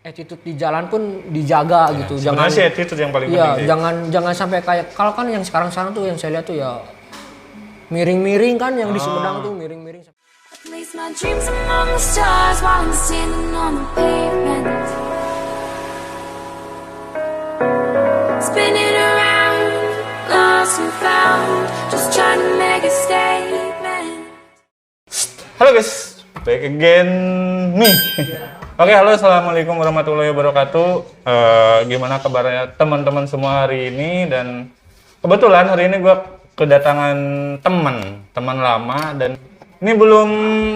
attitude di jalan pun dijaga gitu. Jangan sih attitude yang paling penting. Iya, jangan sampai kayak kalau kan yang sekarang tuh yang saya lihat tuh ya miring-miring kan yang di Sumedang tuh miring-miring. Place my dreams among the stars while I'm standing on the pavement. Spinning around, lost and found, just trying to make a statement. Halo guys, back again nih. Oke, halo, assalamualaikum warahmatullahi wabarakatuh. Gimana kabarnya teman-teman semua hari ini? Dan kebetulan hari ini gue kedatangan teman lama dan ini belum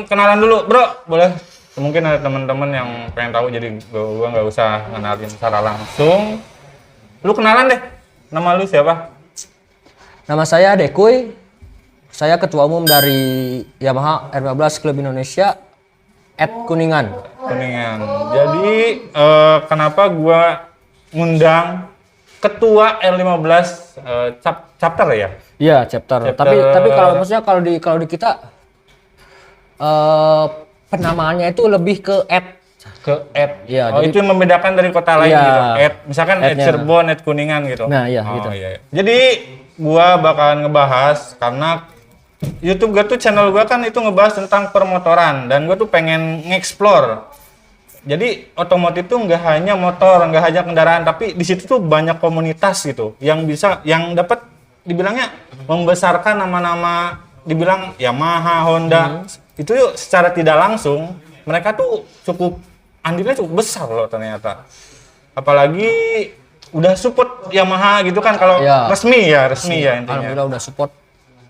kenalan dulu, bro. Boleh? Mungkin ada teman-teman yang pengen tahu, jadi gue nggak usah kenalin secara langsung. Lu kenalan deh. Nama lu siapa? Nama saya Dekuy. Saya ketua umum dari Yamaha R15 Club Indonesia @Kuningan. Kuningan. Jadi kenapa gua ngundang ketua R15 chapter ya? Iya, chapter. Tapi kalau maksudnya kalau di kita penamaannya itu lebih ke Ya, jadi, itu yang membedakan dari kota lain ya, gitu. Misalkan Cirebon, Kuningan gitu. Nah, iya oh, gitu. Iya. Jadi gua bakalan ngebahas karena YouTube gue tuh channel gue kan itu ngebahas tentang permotoran dan gue tuh pengen nge-explore. Jadi otomotif tuh nggak hanya motor, nggak hanya kendaraan, tapi di situ tuh banyak komunitas gitu yang dapat dibilangnya membesarkan nama-nama, dibilang Yamaha, Honda. Itu yuk secara tidak langsung mereka tuh andilnya cukup besar loh ternyata. Apalagi udah support Yamaha gitu kan kalau resmi ya intinya. Alhamdulillah udah support.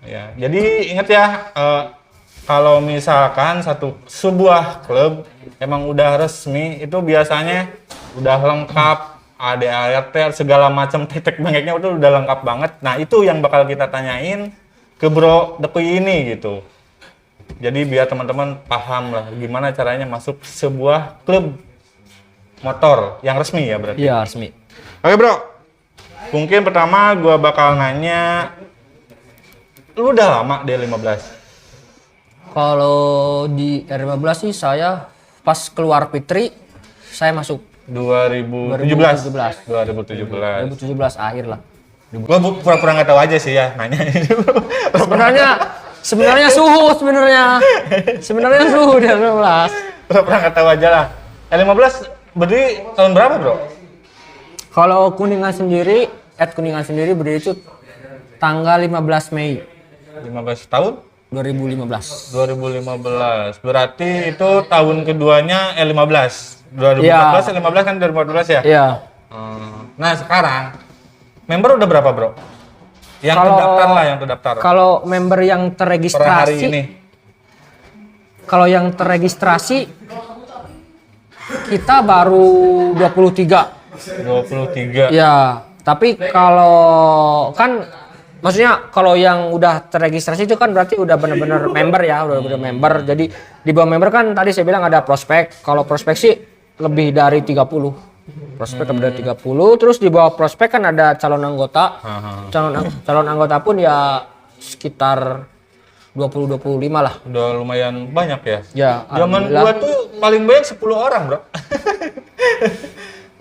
Ya, jadi ingat ya, kalau misalkan sebuah klub emang udah resmi, itu biasanya udah lengkap, ada ART, segala macam titik bengeknya itu udah lengkap banget. Nah, itu yang bakal kita tanyain ke Bro Dekuy ini gitu. Jadi biar teman-teman paham lah gimana caranya masuk sebuah klub motor yang resmi ya berarti. Iya, resmi. Oke, Bro. Mungkin pertama gua bakal nanya, lu udah lama di R15? Kalau di R15 sih saya pas keluar Fitri saya masuk 2017 akhir lah. Gua pura-pura nggak tahu aja sih ya nanya. Sebenarnya suhu di R15. Pura-pura nggak tahu aja lah. R15 berdiri tahun berapa, Bro? Kalau Kuningan sendiri berdiri itu tanggal 15 Mei 15 tahun? 2015. Berarti itu tahun keduanya L15. 2014 L15 kan 2014 ya? Iya. Nah, sekarang member udah berapa, Bro? Yang terdaftar. Kalau member yang terregistrasi per hari ini. Kalau yang terregistrasi kita baru 23. Ya, tapi kalau kan maksudnya kalau yang udah terregistrasi itu kan berarti udah benar-benar member ya, udah benar member. Jadi di bawah member kan tadi saya bilang ada prospek. Kalau prospek sih lebih dari 30. Prospek lebih dari 30. Terus di bawah prospek kan ada calon anggota. Calon anggota pun ya sekitar 20-25 lah. Udah lumayan banyak ya. Ya, zaman gua tuh paling banyak 10 orang, Bro.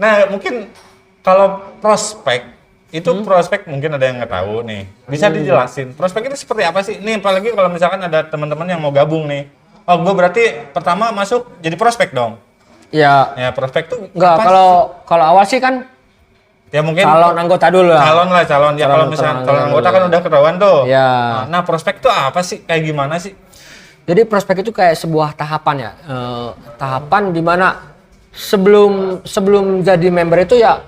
Nah, mungkin kalau prospek itu prospek mungkin ada yang nggak tahu nih. Bisa dijelasin prospek itu seperti apa sih? Nih apalagi kalau misalkan ada teman-teman yang mau gabung nih. Oh, gue berarti pertama masuk jadi prospek dong. Ya. Ya, prospek tuh enggak, kalau awal sih kan ya mungkin calon anggota dulu lah. Calon. Ya kalau misalkan calon anggota kan udah ketahuan tuh. Ya. Nah, prospek tuh apa sih? Kayak gimana sih? Jadi prospek itu kayak sebuah tahapan ya. Tahapan di mana sebelum jadi member itu ya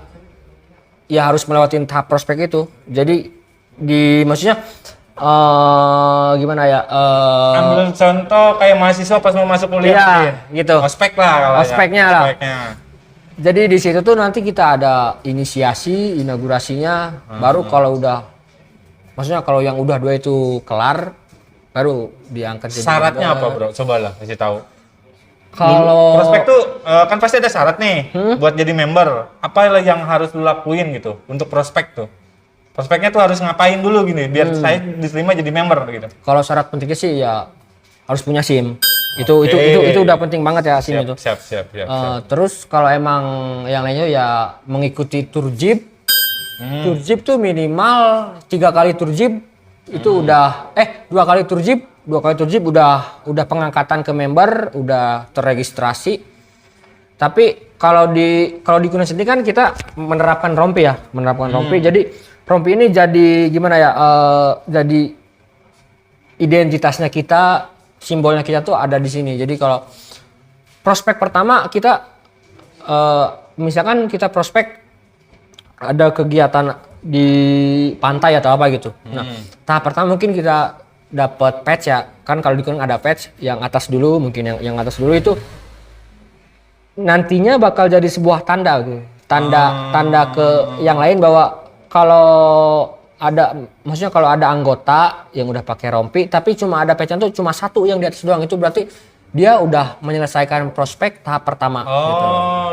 harus melewati tahap prospek itu. Jadi maksudnya gimana ya? Ambil contoh kayak mahasiswa pas mau masuk kuliah gitu. Ospek lah kalau Ospeknya lah. Jadi di situ tuh nanti kita ada inisiasi, inaugurasinya. Baru kalau maksudnya kalau yang udah 2 itu kelar, baru diangkat jadi syaratnya apa, Bro? Coba lah kasih tahu. Kalau prospek tuh kan pasti ada syarat nih buat jadi member. Apa yang harus lu lakuin gitu untuk prospek tuh? Prospeknya tuh harus ngapain dulu gini biar saya diterima jadi member gitu. Kalau syarat pentingnya sih ya harus punya SIM. Itu udah penting banget ya sini tuh. Siap. Terus kalau emang yang lainnya ya mengikuti tour jeep. Tour jeep tuh minimal 3 kali tour jeep itu udah 2 kali tour jeep, 2 kali tour jeep udah pengangkatan ke member, udah terregistrasi. Tapi kalau di Kuningan sendiri kan kita menerapkan rompi ya, rompi. Jadi rompi ini jadi gimana ya? Jadi identitasnya kita, simbolnya kita tuh ada di sini. Jadi kalau prospek pertama kita misalkan kita prospek ada kegiatan di pantai atau apa gitu. Nah, tahap pertama mungkin kita dapat patch ya. Kan kalau di Kuningan ada patch yang atas dulu, mungkin yang atas dulu itu nantinya bakal jadi sebuah tanda gitu. Tanda ke yang lain bahwa maksudnya kalau ada anggota yang udah pakai rompi tapi cuma ada patch-nya tuh cuma satu yang di atas doang, itu berarti dia udah menyelesaikan prospek tahap pertama.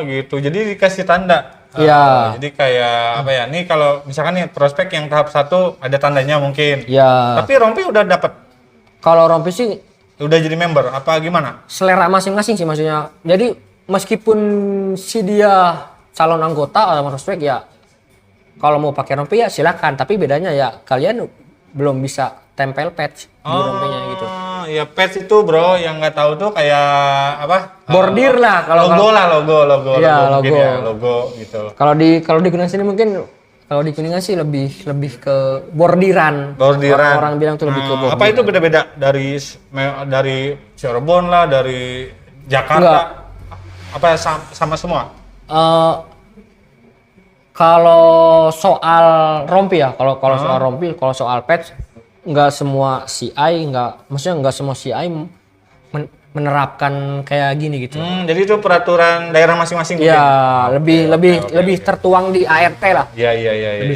Gitu. Jadi dikasih tanda. Iya. Jadi kayak apa ya? Nih kalau misalkan nih prospek yang tahap 1 ada tandanya mungkin. Iya. Tapi rompi udah dapat. Kalau rompi sih Udah jadi member apa gimana? selera masing-masing sih maksudnya. Jadi meskipun si dia calon anggota atau prospek ya kalau mau pakai rompi ya silakan, tapi bedanya ya kalian belum bisa tempel patch di rompinya gitu. Ya patch itu bro, yang nggak tahu tuh kayak apa? Bordir lah kalau logo Iya, mungkin logo. ya, logo gitu. Kalau di Kuningan sini mungkin kalau di Kuningan sih lebih ke bordiran. Orang bilang tuh lebih ke bordiran. Apa itu beda-beda dari Cirebon lah, dari Jakarta? Enggak. Apa sama semua? Kalau soal rompi ya, kalau soal rompi, kalau soal patch nggak semua CI, maksudnya nggak semua CI menerapkan kayak gini gitu. Jadi itu peraturan daerah masing-masing. Ya, lebih tertuang di ART lah. Iya.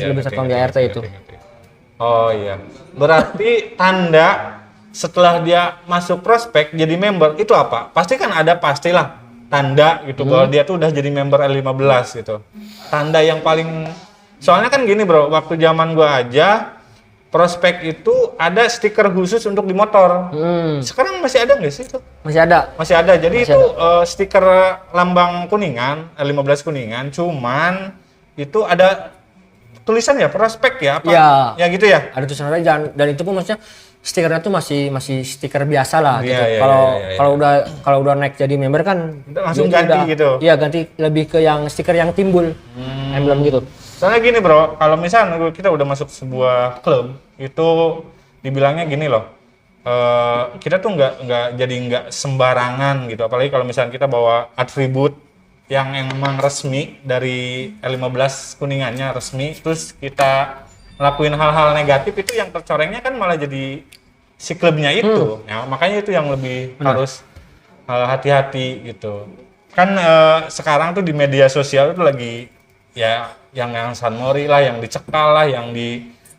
Lebih tertuang di ART itu. Ngerti. Oh iya. Berarti tanda setelah dia masuk prospek jadi member itu apa? Pasti kan ada pastilah tanda gitu bahwa dia tuh udah jadi member L15 gitu. Tanda yang paling, soalnya kan gini bro, waktu zaman gua aja prospek itu ada stiker khusus untuk di motor. Sekarang masih ada nggak sih itu? Masih ada. Masih ada. Jadi itu stiker lambang Kuningan, L15 Kuningan, cuman itu ada tulisan ya prospek ya apa? Ya gitu ya. Ada tulisan dan itu pun maksudnya stikernya tuh masih stiker biasa lah gitu. Iya, Kalau udah naik jadi member kan langsung ganti gitu. Iya, ganti lebih ke yang stiker yang timbul. Emblem gitu. Soalnya gini bro, kalau misalnya kita udah masuk sebuah klub, itu dibilangnya gini loh, kita tuh nggak sembarangan gitu, apalagi kalau misalnya kita bawa atribut yang emang resmi dari L15 Kuningannya resmi, terus kita ngelakuin hal-hal negatif itu yang tercorengnya kan malah jadi si klubnya itu, ya makanya itu yang lebih harus hati-hati gitu. Kan sekarang tuh di media sosial itu lagi ya yang San Mori lah, yang dicekal lah, yang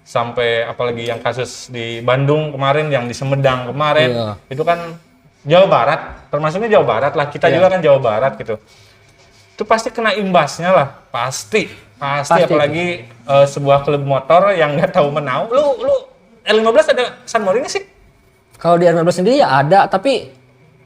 sampai apalagi yang kasus di Bandung kemarin, yang di Sumedang kemarin, itu kan Jawa Barat, termasuknya Jawa Barat lah, kita juga kan Jawa Barat gitu. Itu pasti kena imbasnya lah, pasti apalagi sebuah klub motor yang nggak tahu menau. Lu L15 ada San Mori nggak sih? Kalau di L15 sendiri ya ada, tapi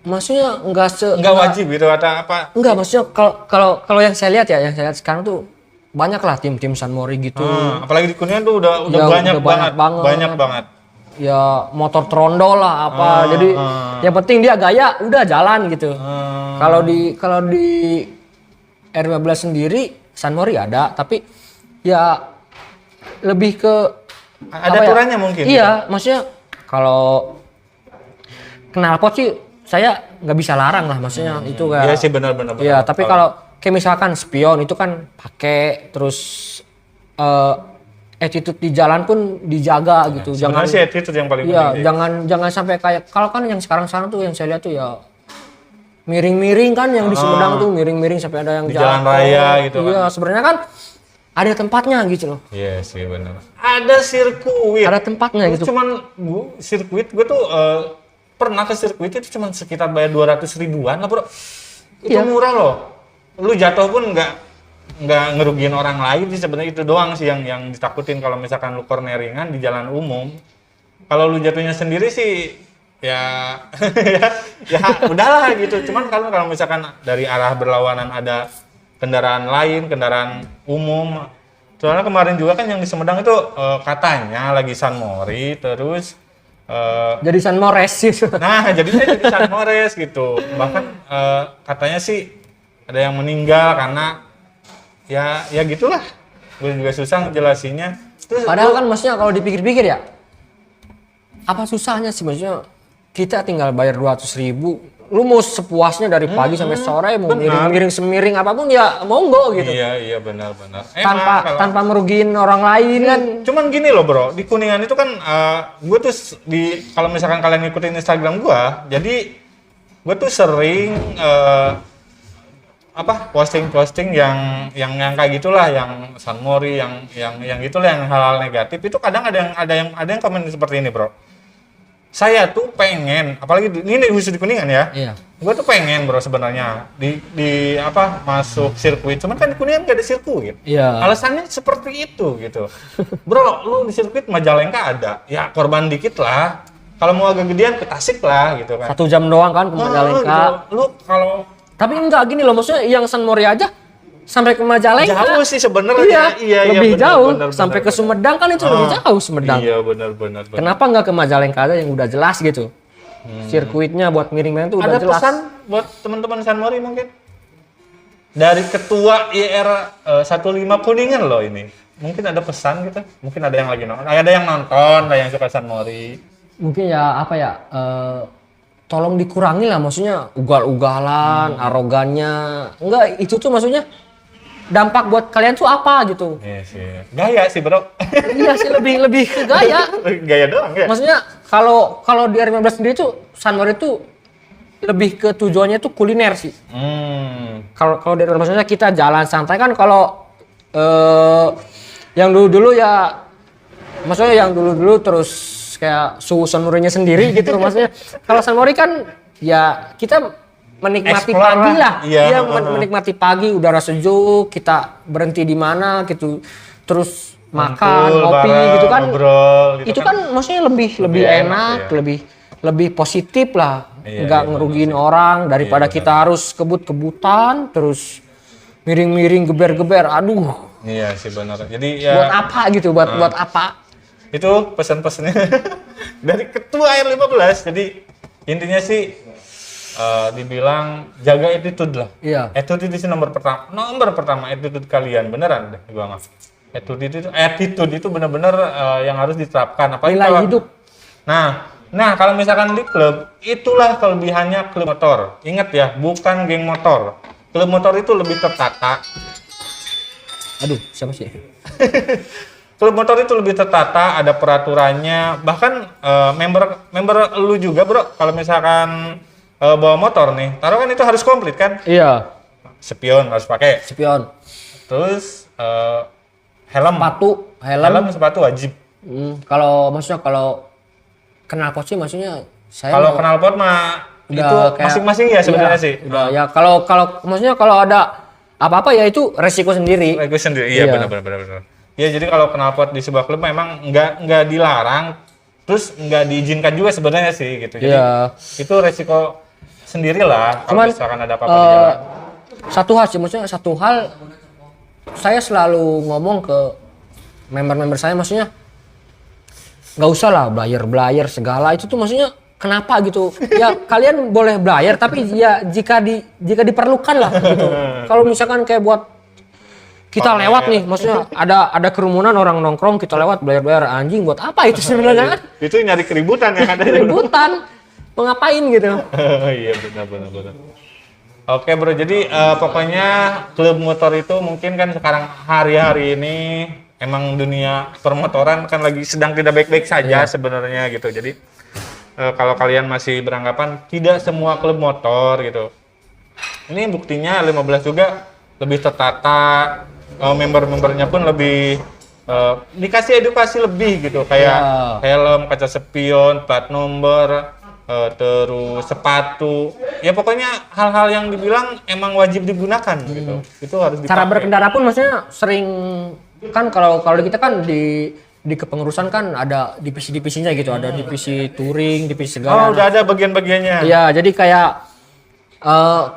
maksudnya nggak wajib gitu atau apa? Enggak, maksudnya kalau yang saya lihat sekarang tuh banyak lah tim San Mori gitu. Apalagi di Kuningan tuh udah banyak banget. Ya motor trondol lah apa. Jadi yang penting dia gaya udah jalan gitu. Kalau di R15 sendiri San Mori ada, tapi ya lebih ke ada aturannya mungkin. Iya, maksudnya kalau knalpot sih saya nggak bisa larang lah, maksudnya itu kayak. Iya sih benar-benar. Iya, tapi kalau kayak misalkan spion itu kan pakai, terus attitude di jalan pun dijaga gitu. Jangan sih attitude yang paling penting. Iya, jangan sampai kayak kalau kan yang sekarang tuh yang saya lihat tuh ya miring-miring kan, yang di Sumedang tuh miring-miring sampai ada yang di jalan raya gitu kan. Iya, sebenarnya kan ada tempatnya gitu loh. Iya sih benar. Ada sirkuit. Ada tempatnya gitu. Cuman sirkuit gue tuh pernah ke sirkuit itu cuman sekitar bayar 200 ribuan lah bro. Itu murah loh. Lu jatuh pun nggak ngerugiin orang lain sih sebenarnya, itu doang sih yang ditakutin kalau misalkan lu corneringan di jalan umum. Kalau lu jatuhnya sendiri sih ya ya udahlah gitu. Cuman kalau misalkan dari arah berlawanan ada kendaraan lain, kendaraan umum. Soalnya kemarin juga kan yang di Sumedang itu katanya lagi San Mori terus Jadi San Mores gitu. nah jadinya jadi San Mores gitu. Bahkan katanya sih ada yang meninggal karena ya gitulah. Gue juga susah ngejelasinnya. Terus Padahal kan maksudnya kalau dipikir-pikir ya, apa susahnya sih maksudnya kita tinggal bayar 200.000, lu mau sepuasnya dari pagi sampai sore, mau Benar. miring semiring apapun ya monggo gitu. iya benar. Tanpa merugiin orang lain kan. Cuman gini loh bro, di Kuningan itu kan gue tuh kalau misalkan kalian ngikutin Instagram gue, jadi gue tuh sering posting-posting yang kayak gitulah, yang San Mori, yang gitulah, yang hal-hal negatif itu kadang ada yang komen seperti ini bro. Saya tuh pengen, apalagi ini khusus di Kuningan ya. Iya. Gue tuh pengen bro sebenarnya masuk sirkuit, cuman kan di Kuningan gak ada sirkuit. Iya. Alasannya seperti itu gitu. Bro, lu di sirkuit Majalengka ada, ya korban dikit lah. Kalau mau agak gedean ke Tasik lah gitu kan. 1 jam doang kan ke Majalengka. Gitu. Lu kalau Tapi enggak gini loh, maksudnya yang San Mori aja sampai ke Majalengka. jauh sih sebenarnya. Iya, lebih jauh. Sampai ke Sumedang kan itu lebih jauh Sumedang. Iya benar. Kenapa nggak ke Majalengka aja yang udah jelas gitu? Sirkuitnya buat miring-miring itu udah Ada jelas. pesan buat teman-teman San Mori mungkin? Dari ketua IR 15 Kuningan loh ini. Mungkin ada pesan gitu. Mungkin ada yang lagi nonton, ada yang yang suka San Mori. Mungkin ya apa ya? Tolong dikurangi lah, maksudnya ugal-ugalan, arogannya. Enggak, itu tuh maksudnya dampak buat kalian tuh apa gitu? Iya sih. Gaya sih, Bro. Iya sih, lebih ke gaya. Gaya doang ya. Maksudnya kalau di R15 sendiri tuh San Mori tuh lebih ke tujuannya tuh kuliner sih. Kalau dari maksudnya kita jalan santai kan, kalau yang dulu ya maksudnya yang dulu terus kayak suhu San Morinya sendiri gitu maksudnya. Kalau San Mori kan ya kita menikmati Explore pagi lah. Iya, Menikmati pagi, udara sejuk, kita berhenti di mana gitu. Terus makan, Kumpul, ngopi bareng, gitu kan. ngobrol, gitu Itu kan. kan maksudnya lebih enak, iya. lebih positif lah. Iya, Nggak iya, ngerugiin orang daripada kita harus kebut-kebutan terus miring-miring geber-geber. Aduh. Iya sih benar. Jadi ya Buat apa gitu? Buat apa? itu pesan-pesannya dari ketua R15. Jadi intinya sih dibilang jaga attitude lah. Iya. Attitude itu nomor pertama attitude kalian, beneran deh gua nggak. Attitude itu benar-benar yang harus diterapkan. Apalagi Nilai kalau hidup. Nah kalau misalkan di klub, itulah kelebihannya klub motor. Ingat ya, bukan geng motor. Klub motor itu lebih tertata. Aduh, siapa sih? Klub motor itu lebih tertata, ada peraturannya. Bahkan member lu juga bro, kalau misalkan bawa motor nih, taruhkan itu harus komplit kan? Iya. Spion harus pakai. Spion. Terus helm. Helm. Sepatu wajib. Kalau knalpot sih maksudnya saya Kalau knalpot mah udah itu kayak- masing-masing ya sebenarnya iya, sih. Udah ya kalau maksudnya kalau ada apa-apa ya itu resiko sendiri. Gue sendiri, iya Iya. benar. Ya jadi kalau knalpot di sebuah klub memang nggak dilarang, terus nggak diizinkan juga sebenarnya sih gitu. Jadi Iya. itu resiko sendiri lah kalau Cuman, misalkan ada apa-apa di jalan. Satu hal saya selalu ngomong ke member-member saya, maksudnya nggak usah lah belayar segala itu tuh, maksudnya kenapa gitu ya? Kalian boleh belayar tapi ya jika diperlukan lah gitu. Kalau misalkan kayak buat kita lewat nih, maksudnya ada kerumunan orang nongkrong, kita lewat belayar anjing, buat apa itu sebenarnya kan? Itu nyari keributan yang ada. Ributan, mau ngapain gitu? Iya benar. Oke bro, jadi pokoknya klub motor itu mungkin kan sekarang hari-hari ini emang dunia permotoran kan lagi sedang tidak baik-baik saja sebenarnya gitu. Jadi kalau kalian masih beranggapan tidak semua klub motor gitu, ini buktinya 15 juga lebih tertata, member-membernya pun lebih dikasih edukasi lebih gitu, kayak helm, kaca spion, plat nomor, terus sepatu, ya pokoknya hal-hal yang dibilang emang wajib digunakan gitu. Itu harus dipakai. Cara berkendara pun maksudnya sering kan, kalau kita kan di di kepengurusan kan ada divisi-divisinya gitu, ada divisi touring, divisi Oh, segala. udah ada bagian-bagiannya. Iya, jadi kayak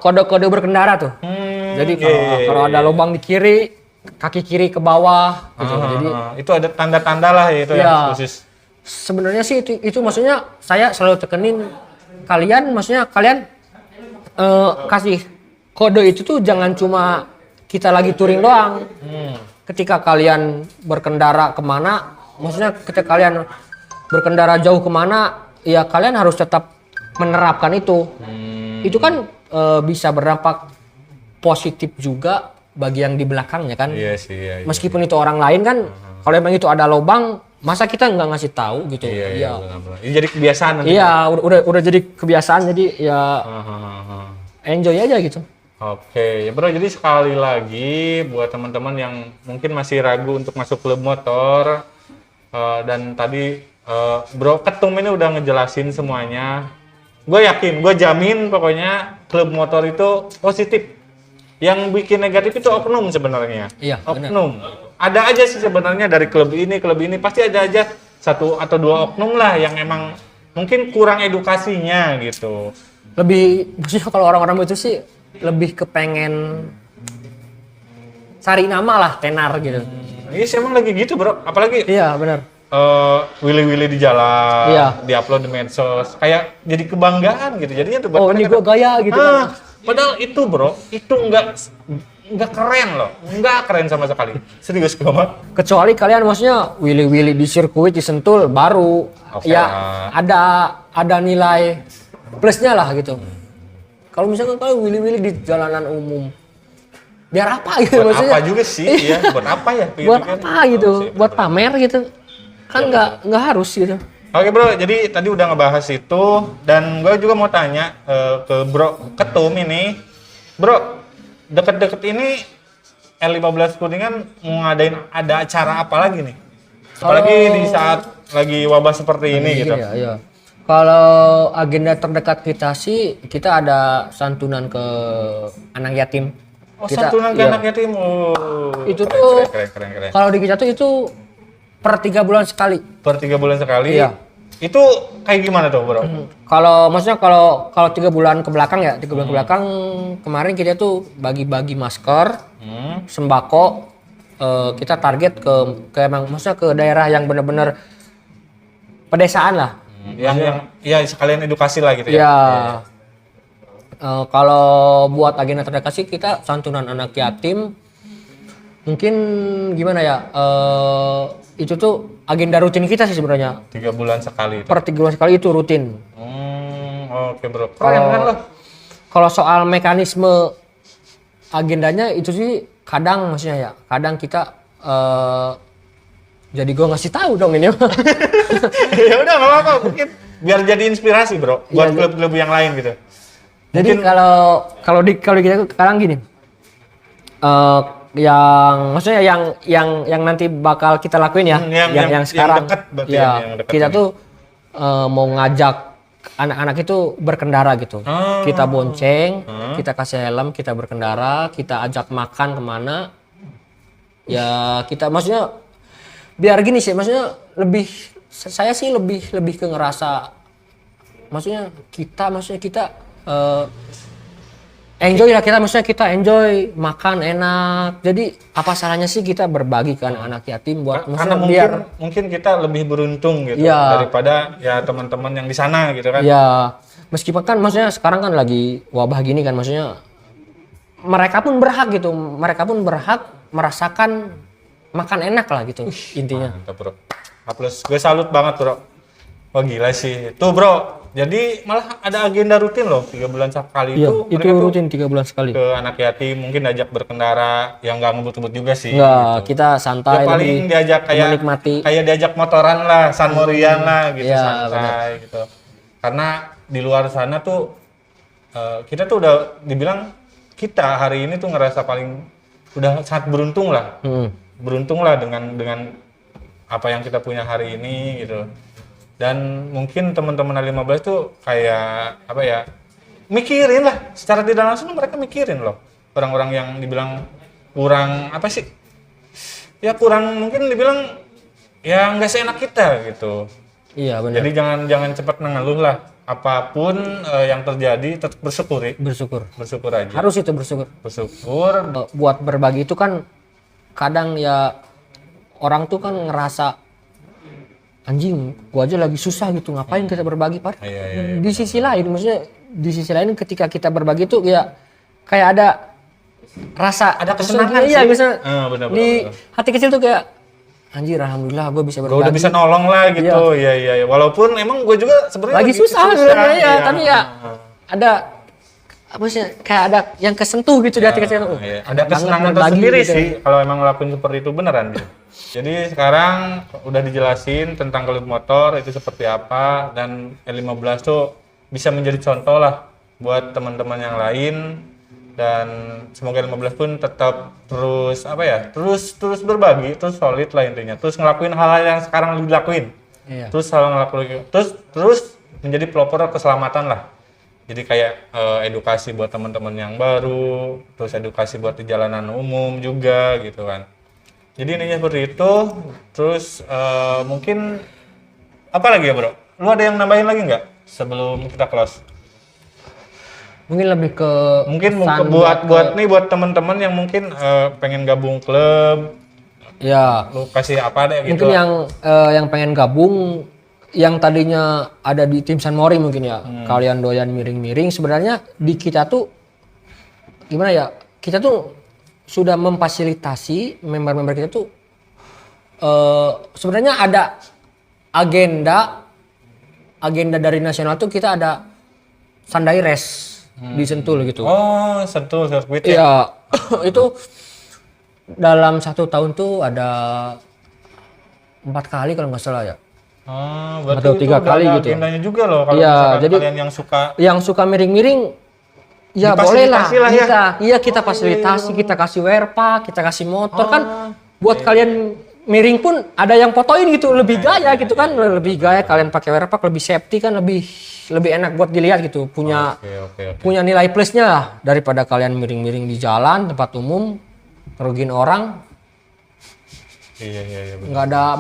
kode-kode berkendara tuh. Jadi kalau ada lubang di kiri, kaki kiri ke bawah gitu. Jadi itu ada tanda-tanda lah ya, itu Iya. yang khusus. sebenarnya sih itu maksudnya saya selalu tekenin kalian, maksudnya kalian kasih kode itu tuh jangan cuma kita lagi touring doang. Ketika kalian berkendara kemana, maksudnya ketika kalian berkendara jauh kemana, ya kalian harus tetap menerapkan itu. Itu kan bisa berdampak positif juga bagi yang di belakangnya kan. Iya sih, iya. Meskipun itu orang lain kan, kalau emang itu ada lubang, masa kita nggak ngasih tahu gitu? Iya, benar-benar. Ini jadi kebiasaan nanti. Iya, udah jadi kebiasaan, jadi ya enjoy aja gitu. Oke, ya bro, jadi sekali lagi buat teman-teman yang mungkin masih ragu untuk masuk klub motor, dan tadi bro Ketum ini udah ngejelasin semuanya. Gue yakin, gue jamin pokoknya klub motor itu positif. Yang bikin negatif itu oknum sebenarnya. Iya, benar. Oknum. Ada aja sih sebenarnya dari klub ini pasti ada aja satu atau dua oknum lah yang emang mungkin kurang edukasinya gitu. Lebih, maksudnya kalau orang-orang itu sih lebih kepengen cari nama lah, tenar gitu. Iya sih emang lagi gitu bro, apalagi Iya, benar. willy-willy di jalan, Iya. diupload di medsos, kayak jadi kebanggaan gitu. Jadinya tuh buat Oh, ini mereka gue gaya gitu kan. padahal itu bro, itu nggak keren loh, nggak keren sama sekali. Serius gue mah. Kecuali kalian maksudnya willy-willy di sirkuit di Sentul baru Oke. ya ada nilai plusnya lah gitu. Kalau misalkan kalian willy-willy di jalanan umum, biar apa gitu Buat maksudnya? apa juga sih, ya? Buat apa ya? Buat apa gitu? Buat pamer gitu? Kan nggak harus gitu. Oke bro, jadi tadi udah ngebahas itu dan gue juga mau tanya ke bro Ketum ini, bro deket-deket ini L15 Kuningan mau ngadain ada acara apa lagi nih? Apalagi di saat lagi wabah seperti ini gitu. Iya. Kalau agenda terdekat kita sih, kita ada santunan ke anak yatim. Oh, santunan ke iya. anak yatim. Oh, Itu keren, tuh keren. kalau di kita tuh itu per 3 bulan sekali. Per 3 bulan sekali. Iya. Itu kayak gimana tuh bro? Kalau maksudnya kalau 3 bulan ke belakang ya, 3 bulan ke belakang kemarin kita tuh bagi-bagi masker, sembako. Kita target ke emang maksudnya ke daerah yang benar-benar pedesaan lah. Yang ya sekalian edukasi lah gitu ya. Iya. Kalau buat agenda terdekat sih kita santunan anak yatim. Mungkin gimana ya? Itu tuh agenda rutin kita sih sebenarnya. 3 bulan sekali. Per 3 bulan sekali itu rutin. Oke bro. Keren kan lo? Kalau soal mekanisme agendanya itu sih kadang maksudnya ya. Kadang kita jadi gue ngasih tahu dong ini. Ya udah nggak apa-apa, mungkin biar jadi inspirasi bro buat Iya, klub-klub yang lain gitu. Jadi Mungkin- kalau kita sekarang gini, yang maksudnya yang nanti bakal kita lakuin ya, yang sekarang, dekat berarti ya, yang dekat kita ini. tuh mau ngajak anak-anak itu berkendara gitu. Kita bonceng, kita kasih helm, kita berkendara, kita ajak makan kemana. Ya kita maksudnya biar gini sih, maksudnya saya sih lebih ke ngerasa, maksudnya kita enjoy lah, maksudnya kita enjoy makan enak. Jadi apa salahnya sih kita berbagi ke anak-anak yatim buat karena maksudnya mungkin kita lebih beruntung gitu Iya. daripada ya teman-teman yang di sana gitu kan. ya meskipun kan maksudnya sekarang kan lagi wabah gini kan, maksudnya mereka pun berhak gitu, mereka pun berhak merasakan makan enak lah gitu intinya. Mantap bro. Plus gue salut banget bro. Wah gila sih. Tuh bro. Jadi malah ada agenda rutin loh 3 bulan sekali Iya, itu. itu mereka tuh rutin 3 bulan sekali. ke anak yatim mungkin diajak berkendara yang nggak ngebut-ngebut juga sih. Enggak, gitu. kita santai, Ya paling lebih diajak menikmati. kayak diajak motoran lah, San Morian lah gitu, Iya, santai gitu. Karena di luar sana tuh kita tuh udah dibilang kita hari ini tuh ngerasa paling udah sangat beruntung lah. Beruntung lah dengan apa yang kita punya hari ini gitu. Dan mungkin teman-teman L15 tuh kayak apa ya? Mikirin lah, secara tidak langsung mereka mikirin loh. Orang-orang yang dibilang kurang apa sih? Ya kurang mungkin dibilang ya nggak seenak kita gitu. Iya benar. Jadi jangan cepat mengeluh lah. Apapun yang terjadi tetap bersyukuri. Bersyukur aja. Harus itu bersyukur. Bersyukur. Buat berbagi itu kan kadang ya orang tuh kan ngerasa anjing, gua aja lagi susah gitu, ngapain kita berbagi, Pak? Iya, Di sisi lain, maksudnya di sisi lain ketika kita berbagi itu ya kayak ada rasa, ada kesenangan iya, sih. bisa Bener, di hati kecil tuh kayak anjir, alhamdulillah gue bisa berbagi. Gue udah bisa nolong lah gitu. Iya. Walaupun emang gue juga sebenarnya lagi susah sebenarnya ya, iya. tapi ya ada apa sih, kayak ada yang kesentuh gitu di hati kecil. Iya. Ada kesenangan tersendiri gitu sih kalau emang ngelakuin seperti itu, beneran gitu. Jadi sekarang udah dijelasin tentang klub motor itu seperti apa, dan L15 tuh bisa menjadi contoh lah buat teman-teman yang lain. Dan semoga L15 pun tetap terus terus berbagi, terus solid lah intinya, terus ngelakuin hal-hal yang sekarang dilakuin, terus terus menjadi pelopor keselamatan lah. Jadi kayak edukasi buat teman-teman yang baru, terus edukasi buat di jalanan umum juga gitu kan. Jadi intinya seperti itu. Terus mungkin apa lagi ya bro? Lu ada yang nambahin lagi nggak sebelum kita close? Mungkin lebih ke buat teman-teman yang mungkin pengen gabung klub, ya lu kasih apa deh gitu. mungkin yang pengen gabung, yang tadinya ada di tim San Mori mungkin ya, kalian doyan miring-miring, sebenarnya di kita tuh gimana ya, kita tuh sudah memfasilitasi member-member kita tuh sebenarnya ada agenda dari nasional tuh, kita ada Sandai Race di Sentul gitu. Oh, Sentul sirkuit ya? Iya, itu dalam 1 tahun tuh ada 4 kali kalau nggak salah ya. Oh, berarti atau 3 kali ada gitu. agendanya juga loh kalau Iya, misalkan jadi kalian yang suka miring-miring, ya boleh lah. ya. Kita fasilitasi, kita kasih werpa, kita kasih motor kan. Buat kalian miring pun ada yang fotoin gitu, lebih gaya gitu kan, lebih gaya kalian pakai werpa, lebih safety kan, lebih enak buat dilihat gitu, punya nilai plusnya lah daripada kalian miring-miring di jalan tempat umum ngerugiin orang. Iya. Nggak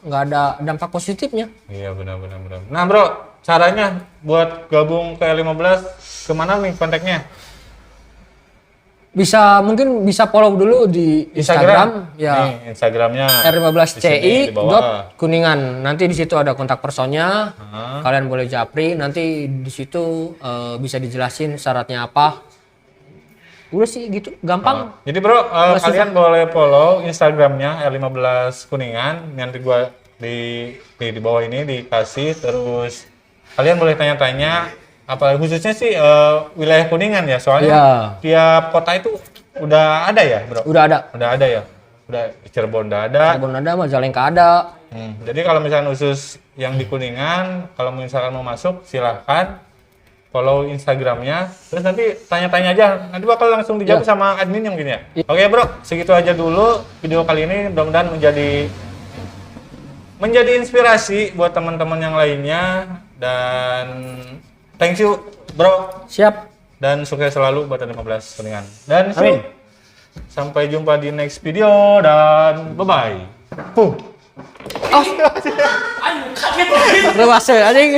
ada dampak positifnya. Iya benar. Nah bro, caranya buat gabung ke L15 kemana nih kontaknya? Mungkin bisa follow dulu di Instagram ya. Nih, Instagramnya R15ci.kuningan. Nanti di situ ada kontak personnya. Kalian boleh japri. Nanti di situ bisa dijelasin syaratnya apa. Udah sih gitu, gampang. Jadi bro, kalian boleh follow Instagramnya R15 Kuningan. Nanti gua di bawah ini dikasih. Terus kalian boleh tanya-tanya. Apa khususnya sih wilayah Kuningan ya, soalnya tiap kota itu udah ada ya bro? Udah ada ya? Udah Cirebon udah ada. Majalengka ada. Jadi kalau misalkan khusus yang di Kuningan, kalau misalkan mau masuk silahkan follow Instagramnya, terus nanti tanya-tanya aja, nanti bakal langsung dijawab sama admin yang gini ya. Oke bro, segitu aja dulu video kali ini, mudah-mudahan menjadi inspirasi buat teman-teman yang lainnya, dan thank you bro. Siap. Dan sukses selalu buat 15 Kuningan. Dan sampai jumpa di next video dan bye-bye. Lu masuk anjing.